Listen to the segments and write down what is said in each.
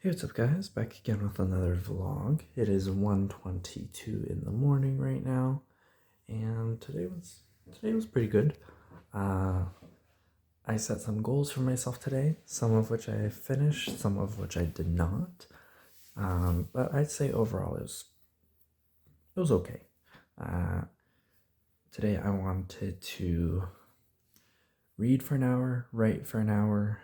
Hey, what's up, guys? Back again with another vlog. It is 1:22 in the morning right now, and today was pretty good. Uh, I set some goals for myself today, some of which I finished, some of which I did not. But I'd say overall it was okay. Uh, Today I wanted to read for an hour, write for an hour,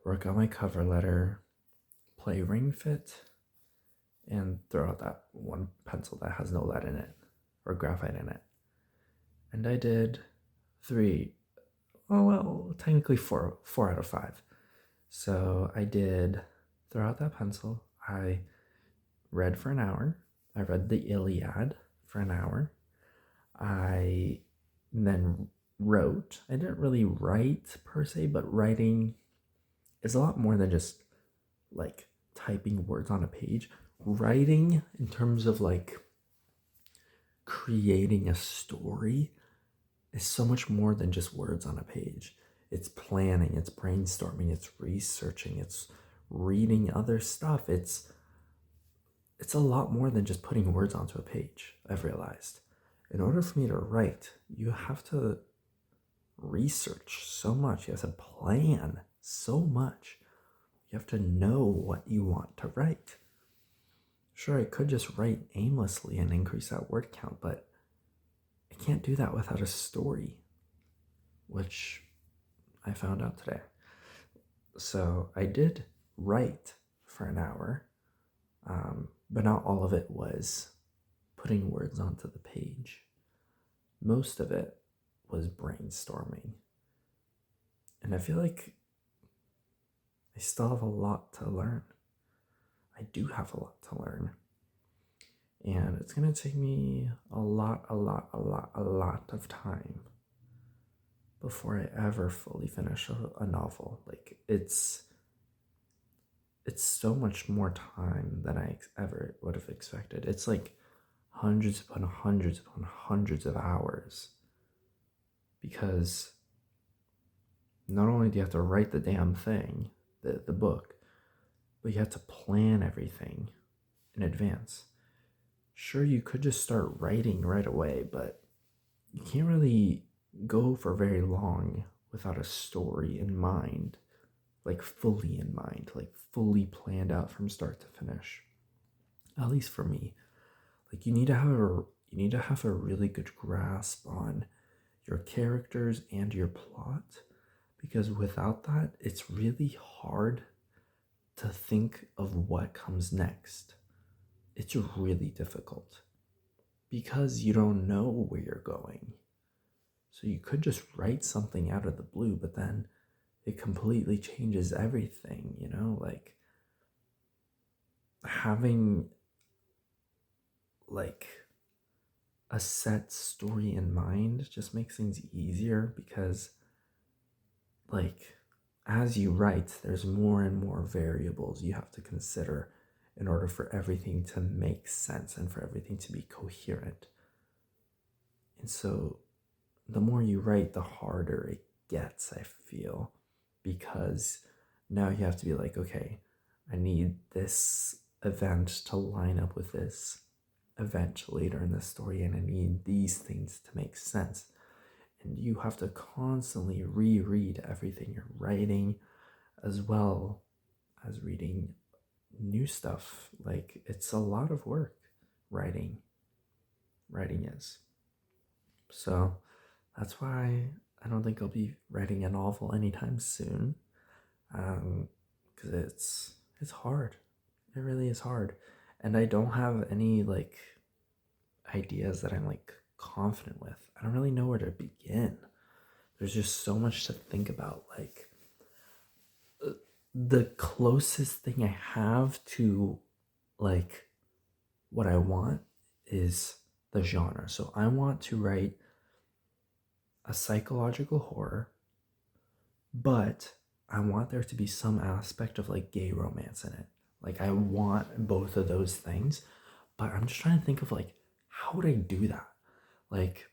work on my cover letter, play Ring Fit, and throw out that one pencil that has no lead in it or graphite in it. And I did three, well, technically four out of five. So I did throw out that pencil. I read for an hour. I read the Iliad for an hour. I then wrote. I didn't really write per se, but writing is a lot more than just like typing words on a page. Writing in terms of like creating a story is so much more than just words on a page. It's planning, it's brainstorming, it's researching, it's reading other stuff. It's a lot more than just putting words onto a page, I've realized. In order for me to write, you have to research so much. You have to plan so much. You have to know what you want to write. Sure, I could just write aimlessly and increase that word count, but I can't do that without a story, which I found out today. So I did write for an hour, but not all of it was putting words onto the page. Most of it was brainstorming. And I feel like I still have a lot to learn. I do have a lot to learn. And it's going to take me a lot of time before I ever fully finish a novel. Like, it's so much more time than I ever would have expected. It's like hundreds upon hundreds upon hundreds of hours, because not only do you have to write the damn thing, the book, but you have to plan everything in advance. Sure, you could just start writing right away, but you can't really go for very long without a story in mind, like fully in mind, like fully planned out from start to finish. At least for me. Like, you need to have a really good grasp on your characters and your plot, because without that, it's really hard to think of what comes next. It's really difficult because you don't know where you're going. So you could just write something out of the blue, but then it completely changes everything, like having like a set story in mind just makes things easier, because like as you write, there's more and more variables you have to consider in order for everything to make sense and for everything to be coherent. And so the more you write, the harder it gets, I feel, because now you have to be like, okay, I need this event to line up with this event later in the story, and I need these things to make sense. And you have to constantly reread everything you're writing, as well as reading new stuff. Like, it's a lot of work. Writing is. So that's why I don't think I'll be writing a novel anytime soon, because it's hard. It really is hard, and I don't have any like ideas that I'm like confident with. I don't really know where to begin. There's just so much to think about. Like, the closest thing I have to like what I want is the genre. So I want to write a psychological horror, but I want there to be some aspect of like gay romance in it. Like, I want both of those things, but I'm just trying to think of like, how would I do that? Like,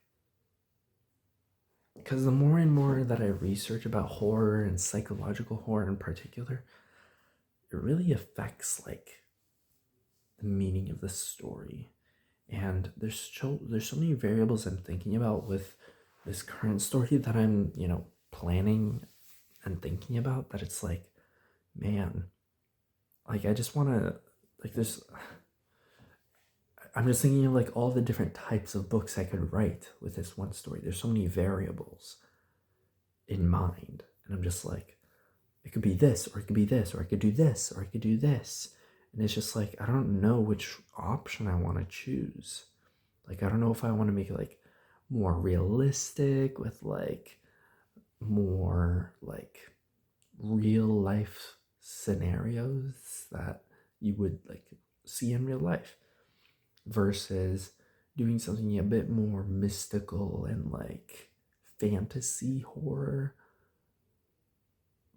because the more and more that I research about horror and psychological horror in particular, it really affects like the meaning of the story. And there's so many variables I'm thinking about with this current story that I'm, planning and thinking about, that it's like, man, like I just want to, like there's I'm just thinking of like all the different types of books I could write with this one story. There's so many variables in mind, and I'm just like, it could be this, or it could be this, or I could do this, or I could do this. And it's just like, I don't know which option I want to choose. Like, I don't know if I want to make it like more realistic with like more like real life scenarios that you would like see in real life, versus doing something a bit more mystical and like fantasy horror,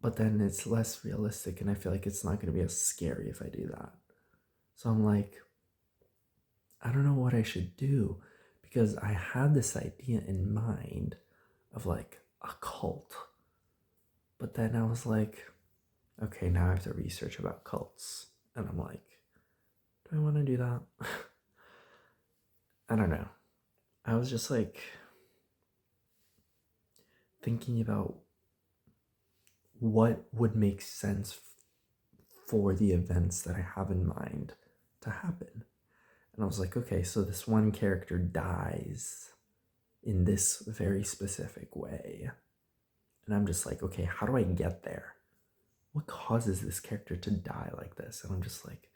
but then it's less realistic, and I feel like it's not going to be as scary if I do that. So I'm like, I don't know what I should do, because I had this idea in mind of like a cult, but then I was like, okay, now I have to research about cults, and I'm like, do I want to do that? I don't know. I was just like thinking about what would make sense for the events that I have in mind to happen. And I was like, okay, so this one character dies in this very specific way. And I'm just like, okay, how do I get there? What causes this character to die like this? And I'm just like,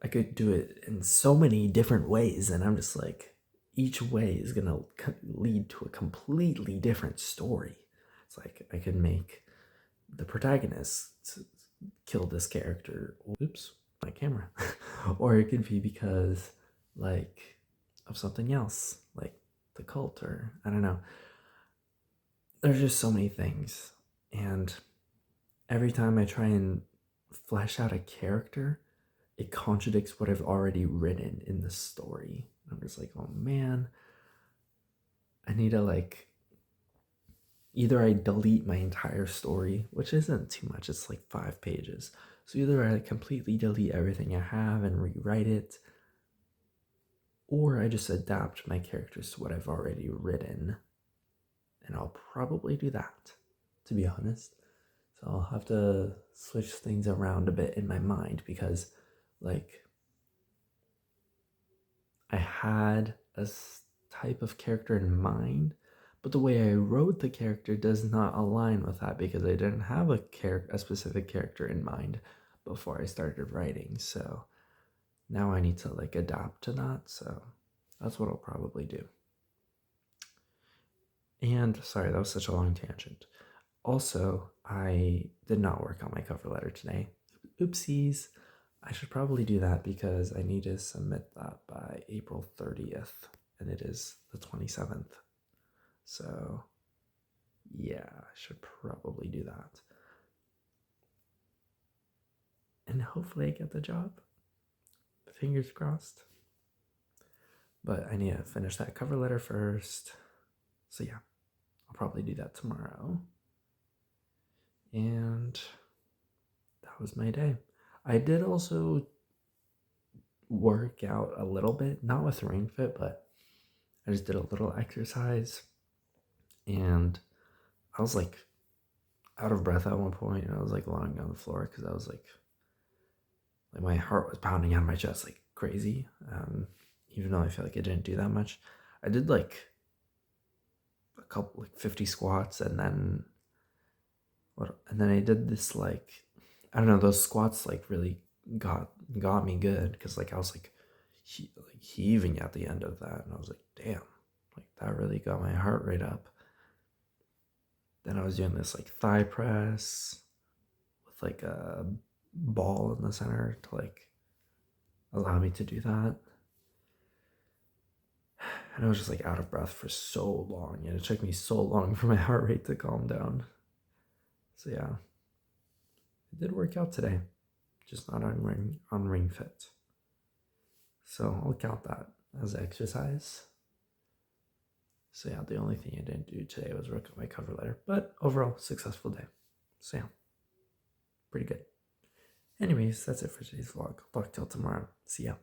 I could do it in so many different ways. And I'm just like, each way is going to lead to a completely different story. It's like, I could make the protagonist kill this character. Oops, my camera. Or it could be because, like, of something else, like the cult, or I don't know. There's just so many things. And every time I try and flesh out a character, it contradicts what I've already written in the story. I'm just like, oh man, I need to like, either I delete my entire story, which isn't too much, it's like 5 pages. So either I completely delete everything I have and rewrite it, or I just adapt my characters to what I've already written. And I'll probably do that, to be honest. So I'll have to switch things around a bit in my mind, because like I had a type of character in mind, but the way I wrote the character does not align with that, because I didn't have a specific character in mind before I started writing. So now I need to like adapt to that. So that's what I'll probably do. And sorry, that was such a long tangent. Also, I did not work on my cover letter today. Oopsies. I should probably do that, because I need to submit that by April 30th, and it is the 27th. So, yeah, I should probably do that. And hopefully I get the job. Fingers crossed. But I need to finish that cover letter first. So, yeah, I'll probably do that tomorrow. And that was my day. I did also work out a little bit, not with Ring Fit, but I just did a little exercise, and I was like out of breath at one point, and I was like lying on the floor because I was like my heart was pounding out of my chest like crazy. Even though I feel like I didn't do that much, I did like a couple, like 50 squats, and then I did this like, I don't know, those squats like really got me good, because like I was like heaving at the end of that, and I was like, damn, like that really got my heart rate up. Then I was doing this like thigh press with like a ball in the center to like allow me to do that. And I was just like out of breath for so long, and it took me so long for my heart rate to calm down. So yeah, it did work out today, just not on Ring Fit. So I'll count that as exercise. So yeah, the only thing I didn't do today was work on my cover letter, but overall successful day. So yeah, pretty good. Anyways, that's it for today's vlog. Talk till tomorrow. See ya.